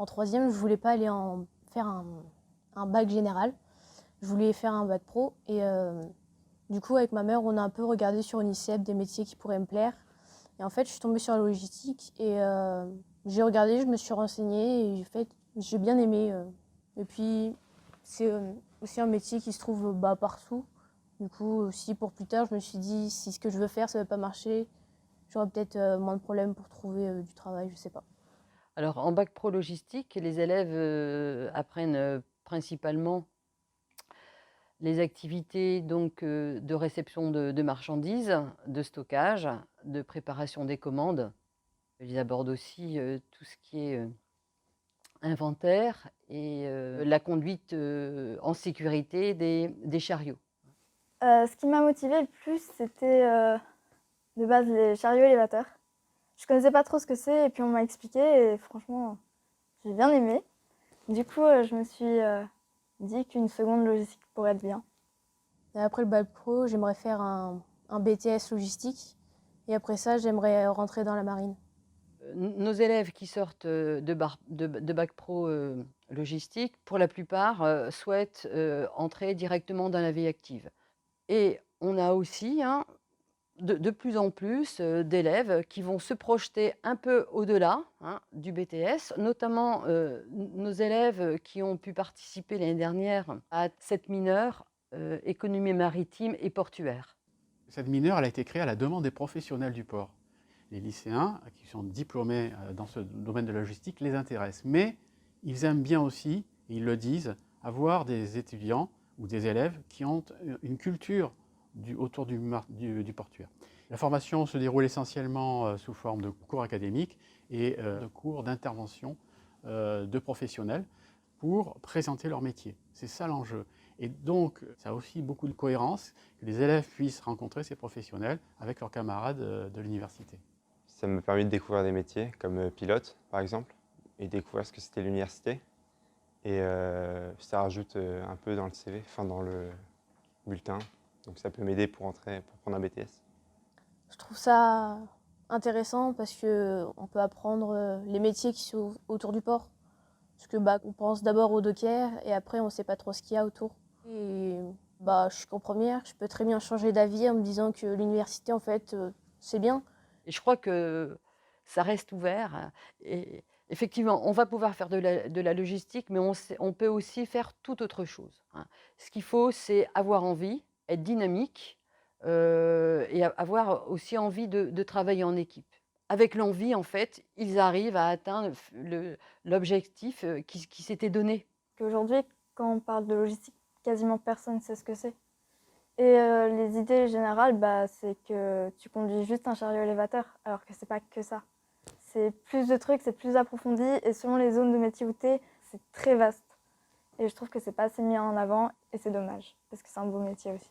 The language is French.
En troisième, je voulais pas aller faire un bac général. Je voulais faire un bac pro. Et du coup, avec ma mère, on a un peu regardé sur UNICEF des métiers qui pourraient me plaire. Et en fait, je suis tombée sur la logistique et j'ai regardé, je me suis renseignée et j'ai bien aimé. Et puis, c'est aussi un métier qui se trouve partout. Du coup, aussi pour plus tard, je me suis dit, si ce que je veux faire, ça ne va pas marcher, j'aurai peut-être moins de problèmes pour trouver du travail, je sais pas. Alors, en bac pro logistique, les élèves apprennent principalement les activités donc, de réception de marchandises, de stockage, de préparation des commandes. Ils abordent aussi tout ce qui est inventaire et la conduite en sécurité des chariots. Ce qui m'a motivée le plus, c'était de base les chariots élévateurs. Je connaissais pas trop ce que c'est et puis on m'a expliqué et franchement, j'ai bien aimé. Du coup, je me suis dit qu'une seconde logistique pourrait être bien. Et après le bac pro, j'aimerais faire un BTS logistique. Et après ça, j'aimerais rentrer dans la marine. Nos élèves qui sortent de bac pro logistique, pour la plupart, souhaitent entrer directement dans la vie active. Et on a aussi de plus en plus d'élèves qui vont se projeter un peu au-delà du BTS, notamment nos élèves qui ont pu participer l'année dernière à cette mineure économie maritime et portuaire. Cette mineure, elle a été créée à la demande des professionnels du port. Les lycéens qui sont diplômés dans ce domaine de la logistique les intéressent, mais ils aiment bien aussi, et ils le disent, avoir des étudiants ou des élèves qui ont une culture autour du portuaire. La formation se déroule essentiellement sous forme de cours académiques et de cours d'intervention de professionnels pour présenter leur métier. C'est ça l'enjeu. Et donc, ça a aussi beaucoup de cohérence que les élèves puissent rencontrer ces professionnels avec leurs camarades de l'université. Ça m'a permis de découvrir des métiers comme pilote, par exemple, et découvrir ce que c'était l'université. Et ça rajoute un peu dans le CV, enfin dans le bulletin. Donc ça peut m'aider pour prendre un BTS. Je trouve ça intéressant parce qu'on peut apprendre les métiers qui sont autour du port. Parce que on pense d'abord au docker et après on ne sait pas trop ce qu'il y a autour. Et je suis qu'en première, je peux très bien changer d'avis en me disant que l'université en fait c'est bien. Et je crois que ça reste ouvert. Et effectivement, on va pouvoir faire de la logistique, mais on peut aussi faire tout autre chose. Ce qu'il faut, c'est avoir envie, être dynamique et avoir aussi envie de travailler en équipe. Avec l'envie, en fait, ils arrivent à atteindre l'objectif qui s'était donné. Aujourd'hui, quand on parle de logistique, quasiment personne ne sait ce que c'est. Et les idées générales, c'est que tu conduis juste un chariot élévateur, alors que c'est pas que ça. C'est plus de trucs, c'est plus approfondi, et selon les zones de métier où t'es, c'est très vaste. Et je trouve que c'est pas assez mis en avant, et c'est dommage, parce que c'est un beau métier aussi.